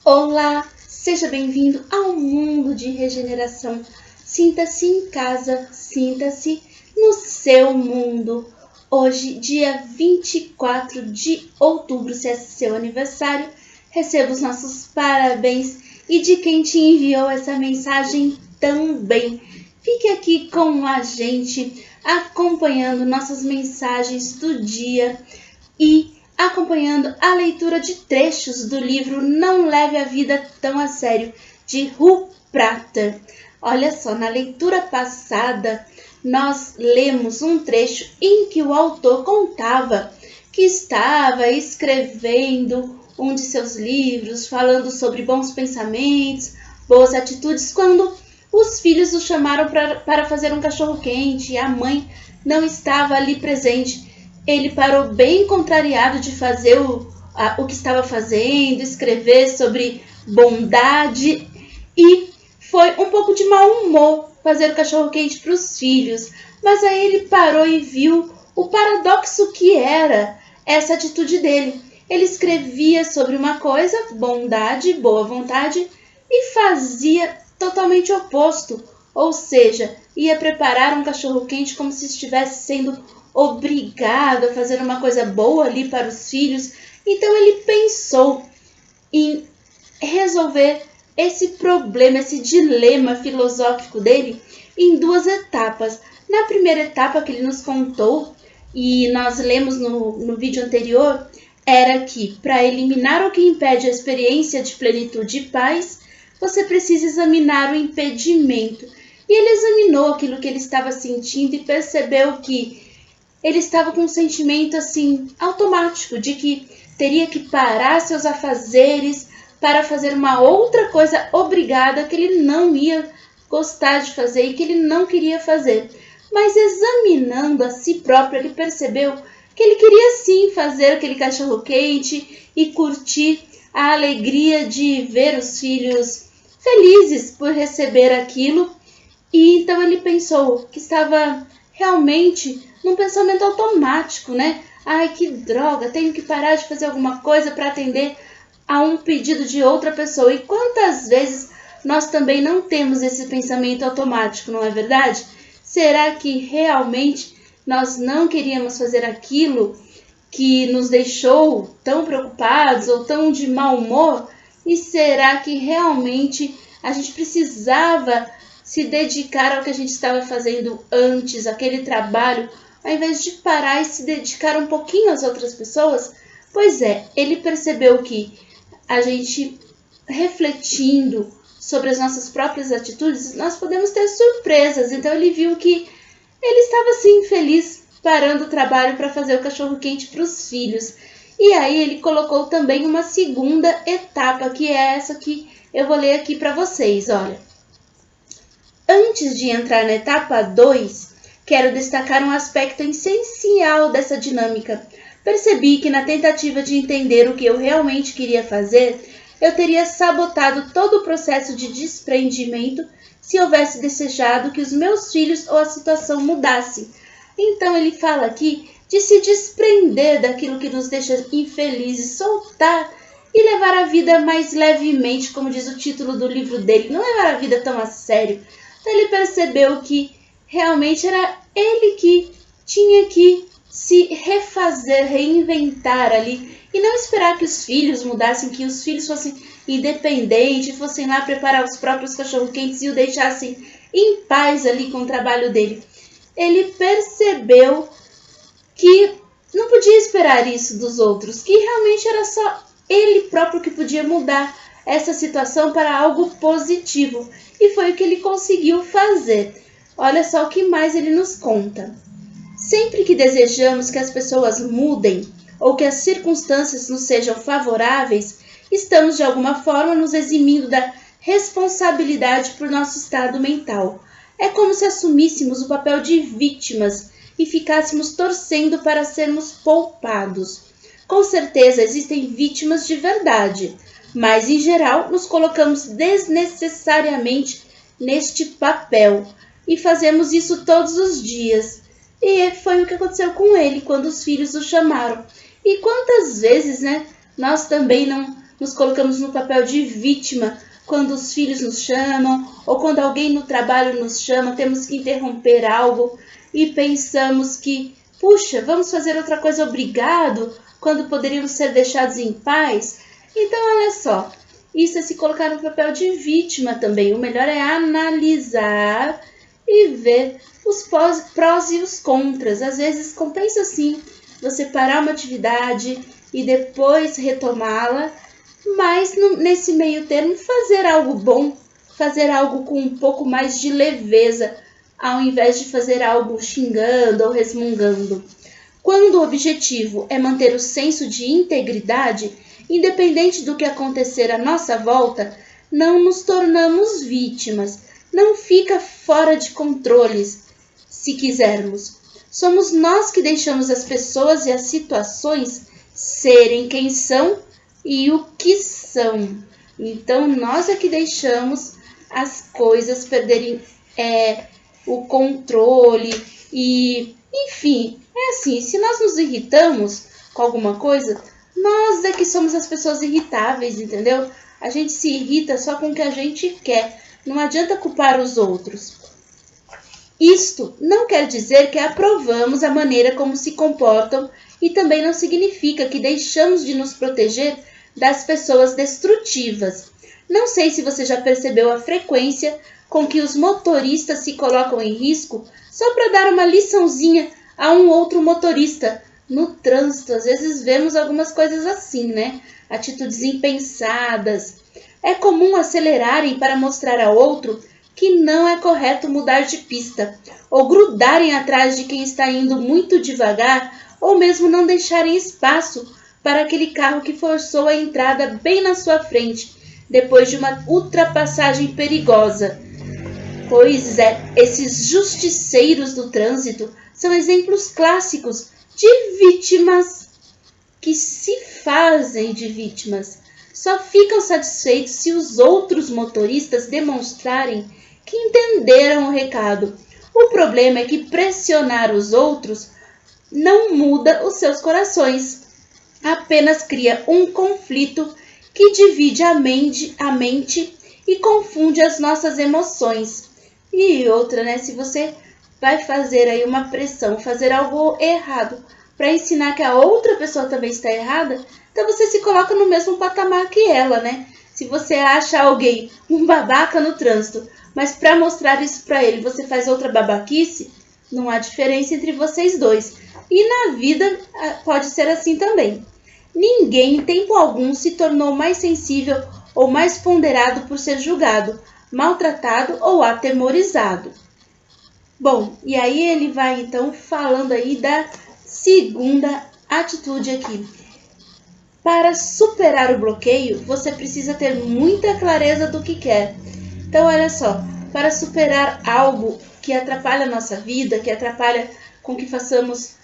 Olá, seja bem-vindo ao mundo de regeneração. Sinta-se em casa, sinta-se no seu mundo. Hoje, dia 24 de outubro, se é seu aniversário, receba os nossos parabéns e de quem te enviou essa mensagem também. Fique aqui com a gente, acompanhando nossas mensagens do dia e acompanhando a leitura de trechos do livro Não Leve a Vida Tão a Sério, de Hugh Prater. Olha só, na leitura passada, nós lemos um trecho em que o autor contava que estava escrevendo um de seus livros, falando sobre bons pensamentos, boas atitudes, quando os filhos o chamaram para fazer um cachorro-quente e a mãe não estava ali presente. Ele parou bem contrariado de fazer o que estava fazendo, escrever sobre bondade e foi um pouco de mau humor fazer o cachorro-quente para os filhos. Mas aí ele parou e viu o paradoxo que era essa atitude dele. Ele escrevia sobre uma coisa, bondade, boa vontade, e fazia totalmente o oposto. Ou seja, ia preparar um cachorro-quente como se estivesse sendo obrigado a fazer uma coisa boa ali para os filhos. Então ele pensou em resolver esse problema, esse dilema filosófico dele em duas etapas. Na primeira etapa que ele nos contou, e nós lemos no vídeo anterior, era que para eliminar o que impede a experiência de plenitude e paz, você precisa examinar o impedimento. E ele examinou aquilo que ele estava sentindo e percebeu que ele estava com um sentimento assim automático de que teria que parar seus afazeres para fazer uma outra coisa obrigada que ele não ia gostar de fazer e que ele não queria fazer. Mas examinando a si próprio, ele percebeu que ele queria sim fazer aquele cachorro-quente e curtir a alegria de ver os filhos felizes por receber aquilo. E então ele pensou que estava realmente num pensamento automático, né? Ai, que droga, tenho que parar de fazer alguma coisa para atender a um pedido de outra pessoa. E quantas vezes nós também não temos esse pensamento automático, não é verdade? Será que realmente nós não queríamos fazer aquilo que nos deixou tão preocupados ou tão de mau humor? E será que realmente a gente precisava se dedicar ao que a gente estava fazendo antes, aquele trabalho, ao invés de parar e se dedicar um pouquinho às outras pessoas? Pois é, ele percebeu que a gente refletindo sobre as nossas próprias atitudes, nós podemos ter surpresas. Então ele viu que ele estava sim feliz parando o trabalho para fazer o cachorro-quente para os filhos. E aí ele colocou também uma segunda etapa, que é essa que eu vou ler aqui para vocês, olha. Antes de entrar na etapa 2, quero destacar um aspecto essencial dessa dinâmica. Percebi que na tentativa de entender o que eu realmente queria fazer, eu teria sabotado todo o processo de desprendimento se houvesse desejado que os meus filhos ou a situação mudassem. Então ele fala aqui de se desprender daquilo que nos deixa infelizes, soltar e levar a vida mais levemente, como diz o título do livro dele, não levar a vida tão a sério. Então ele percebeu que realmente era ele que tinha que se refazer, reinventar ali e não esperar que os filhos mudassem, que os filhos fossem independentes, fossem lá preparar os próprios cachorro-quentes e o deixassem em paz ali com o trabalho dele. Ele percebeu que não podia esperar isso dos outros, que realmente era só ele próprio que podia mudar essa situação para algo positivo. E foi o que ele conseguiu fazer. Olha só o que mais ele nos conta. Sempre que desejamos que as pessoas mudem ou que as circunstâncias nos sejam favoráveis, estamos de alguma forma nos eximindo da responsabilidade por nosso estado mental. É como se assumíssemos o papel de vítimas e ficássemos torcendo para sermos poupados. Com certeza existem vítimas de verdade, mas em geral nos colocamos desnecessariamente neste papel e fazemos isso todos os dias. E foi o que aconteceu com ele quando os filhos o chamaram. E quantas vezes, né, nós também nos colocamos no papel de vítima quando os filhos nos chamam ou quando alguém no trabalho nos chama, temos que interromper algo e pensamos que, puxa, vamos fazer outra coisa obrigado quando poderíamos ser deixados em paz. Então, olha só, isso é se colocar no papel de vítima também. O melhor é analisar e ver os prós e os contras. Às vezes compensa sim você parar uma atividade e depois retomá-la, mas nesse meio termo fazer algo bom, fazer algo com um pouco mais de leveza, ao invés de fazer algo xingando ou resmungando. Quando o objetivo é manter o senso de integridade, independente do que acontecer à nossa volta, não nos tornamos vítimas, não fica fora de controles, se quisermos. Somos nós que deixamos as pessoas e as situações serem quem são e o que são. Então, nós é que deixamos as coisas perderem o controle e, enfim, é assim, se nós nos irritamos com alguma coisa, nós é que somos as pessoas irritáveis, entendeu? A gente se irrita só com o que a gente quer, não adianta culpar os outros. Isto não quer dizer que aprovamos a maneira como se comportam e também não significa que deixamos de nos proteger das pessoas destrutivas. Não sei se você já percebeu a frequência com que os motoristas se colocam em risco só para dar uma liçãozinha a um outro motorista no trânsito. Às vezes vemos algumas coisas assim, né? Atitudes impensadas. É comum acelerarem para mostrar a outro que não é correto mudar de pista, ou grudarem atrás de quem está indo muito devagar, ou mesmo não deixarem espaço para aquele carro que forçou a entrada bem na sua frente, depois de uma ultrapassagem perigosa. Pois é, esses justiceiros do trânsito são exemplos clássicos de vítimas que se fazem de vítimas. Só ficam satisfeitos se os outros motoristas demonstrarem que entenderam o recado. O problema é que pressionar os outros não muda os seus corações, apenas cria um conflito que divide a mente e confunde as nossas emoções. E outra, né? Se você vai fazer aí uma pressão, fazer algo errado para ensinar que a outra pessoa também está errada, então você se coloca no mesmo patamar que ela, né? Se você acha alguém um babaca no trânsito, mas para mostrar isso para ele você faz outra babaquice, não há diferença entre vocês dois. E na vida pode ser assim também. Ninguém em tempo algum se tornou mais sensível ou mais ponderado por ser julgado, maltratado ou atemorizado. Bom, e aí ele vai então falando aí da segunda atitude aqui. Para superar o bloqueio, você precisa ter muita clareza do que quer. Então, olha só, para superar algo que atrapalha a nossa vida, que atrapalha com que façamos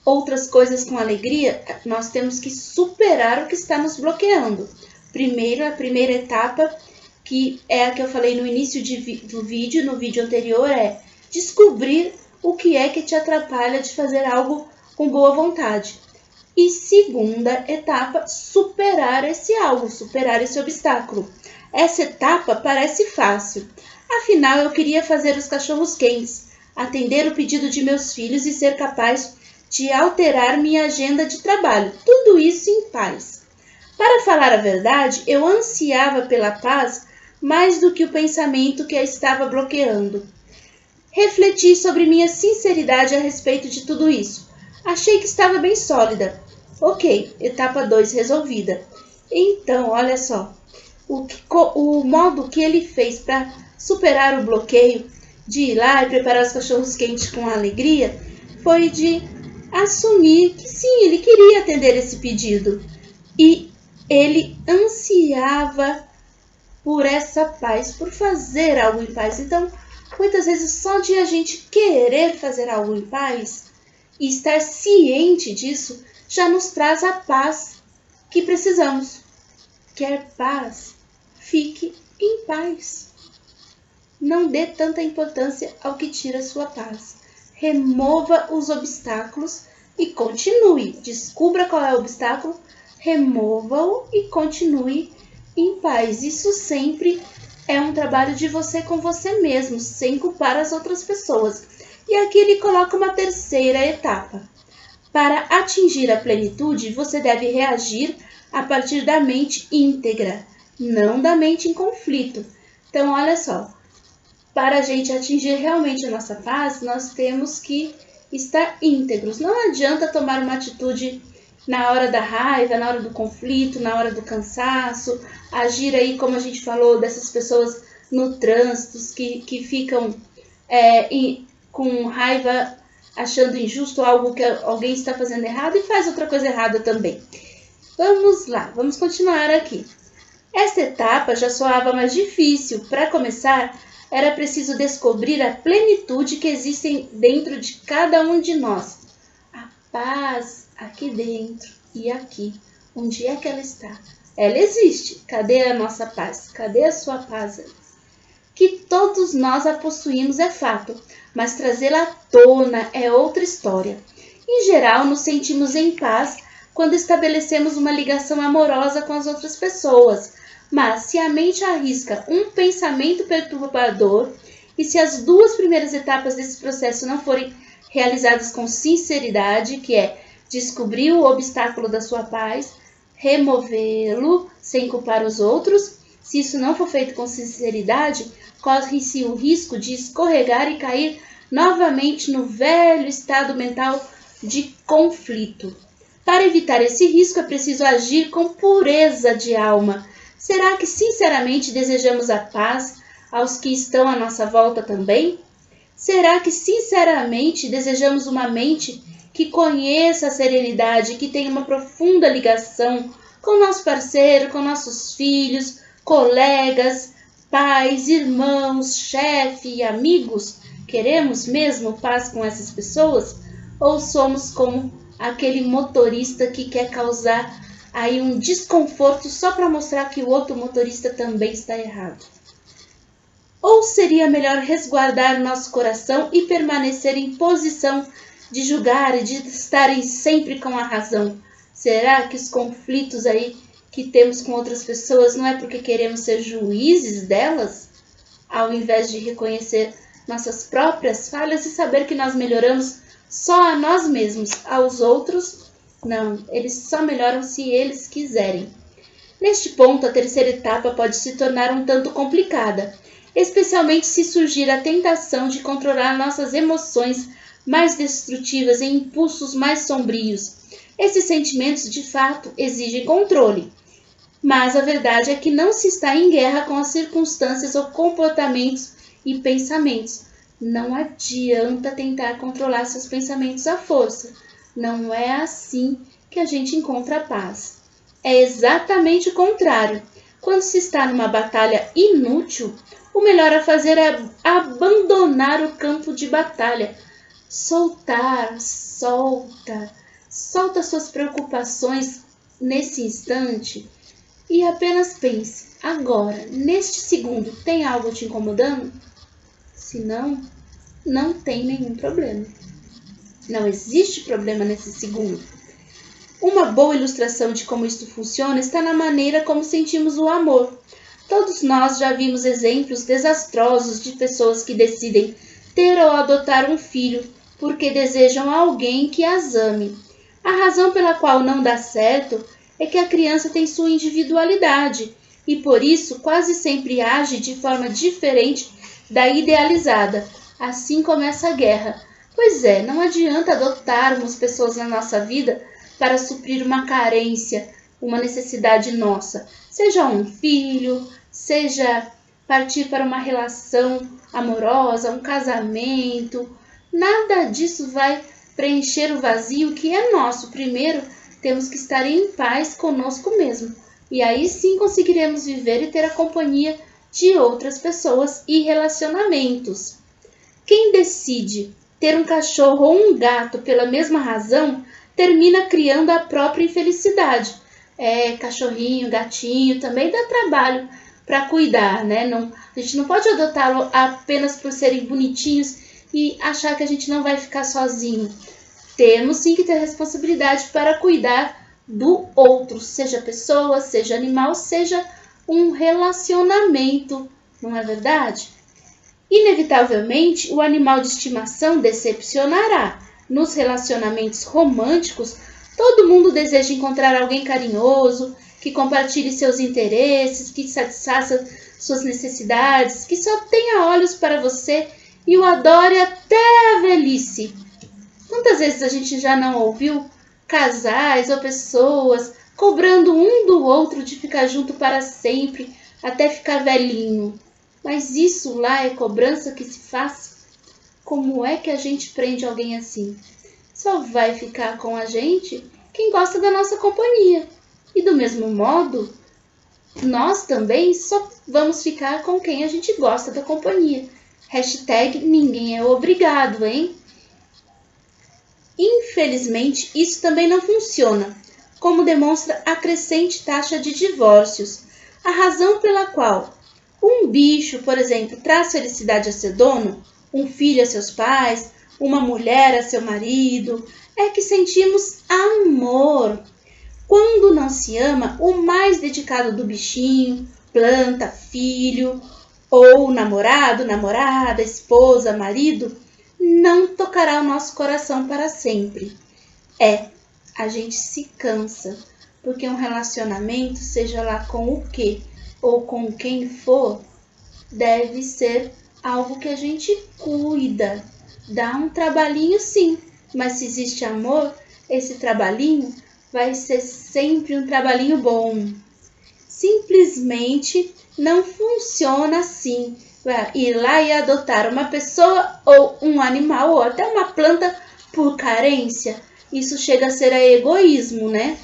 outras coisas com alegria, nós temos que superar o que está nos bloqueando. Primeiro, a primeira etapa, que é a que eu falei no início do vídeo, no vídeo anterior, é descobrir o que é que te atrapalha de fazer algo com boa vontade. E segunda etapa, superar esse algo, superar esse obstáculo. Essa etapa parece fácil. Afinal, eu queria fazer os cachorros quentes, atender o pedido de meus filhos e ser capaz de alterar minha agenda de trabalho. Tudo isso em paz. Para falar a verdade, eu ansiava pela paz mais do que o pensamento que a estava bloqueando. Refleti sobre minha sinceridade a respeito de tudo isso. Achei que estava bem sólida. Ok, etapa 2 resolvida. Então, olha só, o modo que ele fez para superar o bloqueio de ir lá e preparar os cachorros quentes com alegria foi de assumir que sim, ele queria atender esse pedido. E ele ansiava por essa paz, por fazer algo em paz. Então, muitas vezes só de a gente querer fazer algo em paz e estar ciente disso já nos traz a paz que precisamos. Quer paz? Fique em paz. Não dê tanta importância ao que tira sua paz. Remova os obstáculos e continue. Descubra qual é o obstáculo, remova-o e continue em paz. Isso sempre é um trabalho de você com você mesmo, sem culpar as outras pessoas. E aqui ele coloca uma terceira etapa. Para atingir a plenitude, você deve reagir a partir da mente íntegra, não da mente em conflito. Então, olha só, para a gente atingir realmente a nossa paz, nós temos que estar íntegros. Não adianta tomar uma atitude na hora da raiva, na hora do conflito, na hora do cansaço, agir aí, como a gente falou, dessas pessoas no trânsito que ficam com raiva, achando injusto algo que alguém está fazendo errado e faz outra coisa errada também. Vamos lá, vamos continuar aqui. Esta etapa já soava mais difícil. Para começar, era preciso descobrir a plenitude que existe dentro de cada um de nós. A paz aqui dentro e aqui. Onde é que ela está? Ela existe. Cadê a nossa paz? Cadê a sua paz? Que todos nós a possuímos é fato, mas trazê-la à tona é outra história. Em geral, nos sentimos em paz quando estabelecemos uma ligação amorosa com as outras pessoas. Mas se a mente arrisca um pensamento perturbador e se as duas primeiras etapas desse processo não forem realizadas com sinceridade, que é descobrir o obstáculo da sua paz, removê-lo sem culpar os outros, se isso não for feito com sinceridade, corre-se o risco de escorregar e cair novamente no velho estado mental de conflito. Para evitar esse risco, é preciso agir com pureza de alma. Será que sinceramente desejamos a paz aos que estão à nossa volta também? Será que sinceramente desejamos uma mente que conheça a serenidade, que tenha uma profunda ligação com nosso parceiro, com nossos filhos, colegas, pais, irmãos, chefe e amigos? Queremos mesmo paz com essas pessoas? Ou somos como aquele motorista que quer causar aí um desconforto só para mostrar que o outro motorista também está errado? Ou seria melhor resguardar nosso coração e permanecer em posição de julgar e de estarem sempre com a razão? Será que os conflitos aí que temos com outras pessoas não é porque queremos ser juízes delas? Ao invés de reconhecer nossas próprias falhas e saber que nós melhoramos só a nós mesmos, aos outros, não, eles só melhoram se eles quiserem. Neste ponto, a terceira etapa pode se tornar um tanto complicada, especialmente se surgir a tentação de controlar nossas emoções mais destrutivas e impulsos mais sombrios. Esses sentimentos, de fato, exigem controle, mas a verdade é que não se está em guerra com as circunstâncias ou comportamentos e pensamentos. Não adianta tentar controlar seus pensamentos à força. Não é assim que a gente encontra a paz. É exatamente o contrário. Quando se está numa batalha inútil, o melhor a fazer é abandonar o campo de batalha. Soltar, solta suas preocupações nesse instante e apenas pense, agora, neste segundo, tem algo te incomodando? Se não, não tem nenhum problema. Não existe problema nesse segundo. Uma boa ilustração de como isto funciona está na maneira como sentimos o amor. Todos nós já vimos exemplos desastrosos de pessoas que decidem ter ou adotar um filho porque desejam alguém que as ame. A razão pela qual não dá certo é que a criança tem sua individualidade e por isso quase sempre age de forma diferente da idealizada. Assim começa a guerra. Pois é, não adianta adotarmos pessoas na nossa vida para suprir uma carência, uma necessidade nossa. Seja um filho, seja partir para uma relação amorosa, um casamento. Nada disso vai preencher o vazio que é nosso. Primeiro, temos que estar em paz conosco mesmo. E aí sim conseguiremos viver e ter a companhia de outras pessoas e relacionamentos. Quem decide ter um cachorro ou um gato pela mesma razão, termina criando a própria infelicidade. Cachorrinho, gatinho, também dá trabalho para cuidar, né? Não, a gente não pode adotá-lo apenas por serem bonitinhos e achar que a gente não vai ficar sozinho. Temos sim que ter responsabilidade para cuidar do outro, seja pessoa, seja animal, seja um relacionamento, não é verdade? Inevitavelmente, o animal de estimação decepcionará. Nos relacionamentos românticos, todo mundo deseja encontrar alguém carinhoso, que compartilhe seus interesses, que satisfaça suas necessidades, que só tenha olhos para você e o adore até a velhice. Quantas vezes a gente já não ouviu casais ou pessoas cobrando um do outro de ficar junto para sempre, até ficar velhinho? Mas isso lá é cobrança que se faz? Como é que a gente prende alguém assim? Só vai ficar com a gente quem gosta da nossa companhia. E do mesmo modo, nós também só vamos ficar com quem a gente gosta da companhia. Hashtag ninguém é obrigado, hein? Infelizmente, isso também não funciona, como demonstra a crescente taxa de divórcios. A razão pela qual um bicho, por exemplo, traz felicidade a seu dono, um filho a seus pais, uma mulher a seu marido, é que sentimos amor. Quando não se ama, o mais dedicado do bichinho, planta, filho, ou namorado, namorada, esposa, marido, não tocará o nosso coração para sempre. A gente se cansa, porque um relacionamento, seja lá com o que ou com quem for, deve ser algo que a gente cuida. Dá um trabalhinho sim, mas se existe amor, esse trabalhinho vai ser sempre um trabalhinho bom. Simplesmente não funciona assim. Ir lá e adotar uma pessoa ou um animal ou até uma planta por carência. Isso chega a ser egoísmo, né?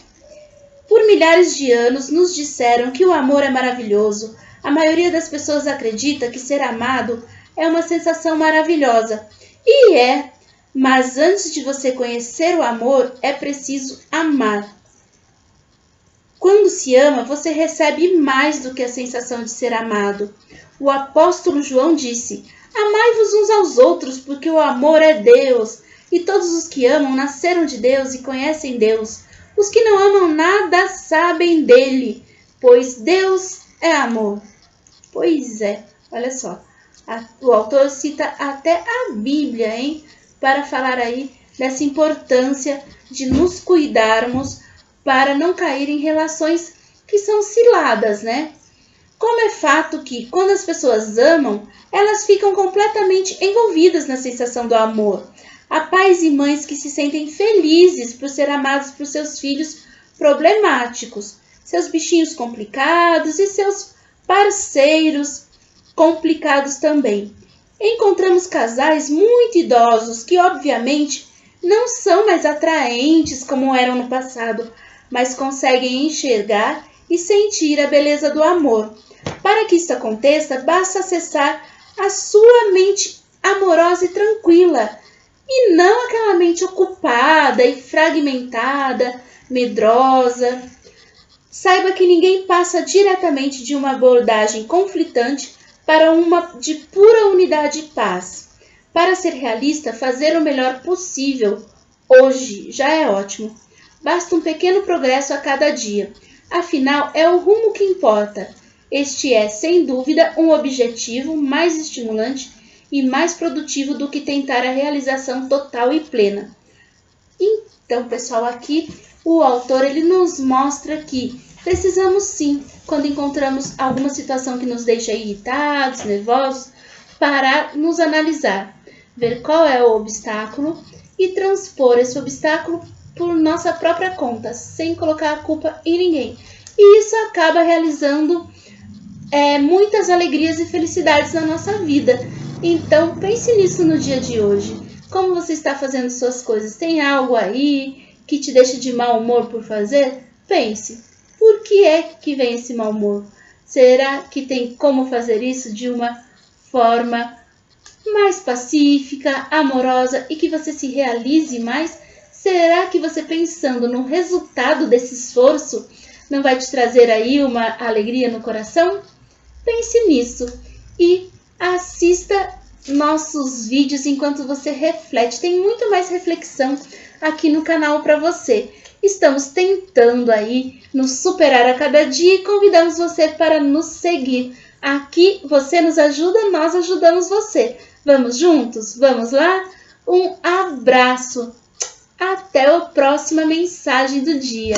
Por milhares de anos nos disseram que o amor é maravilhoso. A maioria das pessoas acredita que ser amado é uma sensação maravilhosa. E é, mas antes de você conhecer o amor, é preciso amar. Quando se ama, você recebe mais do que a sensação de ser amado. O apóstolo João disse: amai-vos uns aos outros, porque o amor é Deus. E todos os que amam nasceram de Deus e conhecem Deus. Os que não amam nada sabem dele, pois Deus é amor. Pois é, olha só. O autor cita até a Bíblia, hein? Para falar aí dessa importância de nos cuidarmos para não cair em relações que são ciladas, né? Como é fato que, quando as pessoas amam, elas ficam completamente envolvidas na sensação do amor. Há pais e mães que se sentem felizes por ser amados por seus filhos problemáticos, seus bichinhos complicados e seus parceiros complicados também. Encontramos casais muito idosos que, obviamente, não são mais atraentes como eram no passado, mas conseguem enxergar e sentir a beleza do amor. Para que isso aconteça, basta acessar a sua mente amorosa e tranquila, e não aquela mente ocupada e fragmentada, medrosa. Saiba que ninguém passa diretamente de uma abordagem conflitante para uma de pura unidade e paz. Para ser realista, fazer o melhor possível hoje já é ótimo. Basta um pequeno progresso a cada dia. Afinal, é o rumo que importa. Este é, sem dúvida, um objetivo mais estimulante e mais produtivo do que tentar a realização total e plena. Então, pessoal, aqui o autor ele nos mostra que precisamos sim, quando encontramos alguma situação que nos deixa irritados, nervosos, parar, nos analisar, ver qual é o obstáculo e transpor esse obstáculo por nossa própria conta, sem colocar a culpa em ninguém. E isso acaba realizando muitas alegrias e felicidades na nossa vida. Então, pense nisso no dia de hoje. Como você está fazendo suas coisas? Tem algo aí que te deixa de mau humor por fazer? Pense, por que é que vem esse mau humor? Será que tem como fazer isso de uma forma mais pacífica, amorosa e que você se realize mais? Será que você pensando no resultado desse esforço não vai te trazer aí uma alegria no coração? Pense nisso e assista nossos vídeos enquanto você reflete. Tem muito mais reflexão aqui no canal para você. Estamos tentando aí nos superar a cada dia e convidamos você para nos seguir. Aqui você nos ajuda, nós ajudamos você. Vamos juntos? Vamos lá? Um abraço! Até a próxima mensagem do dia.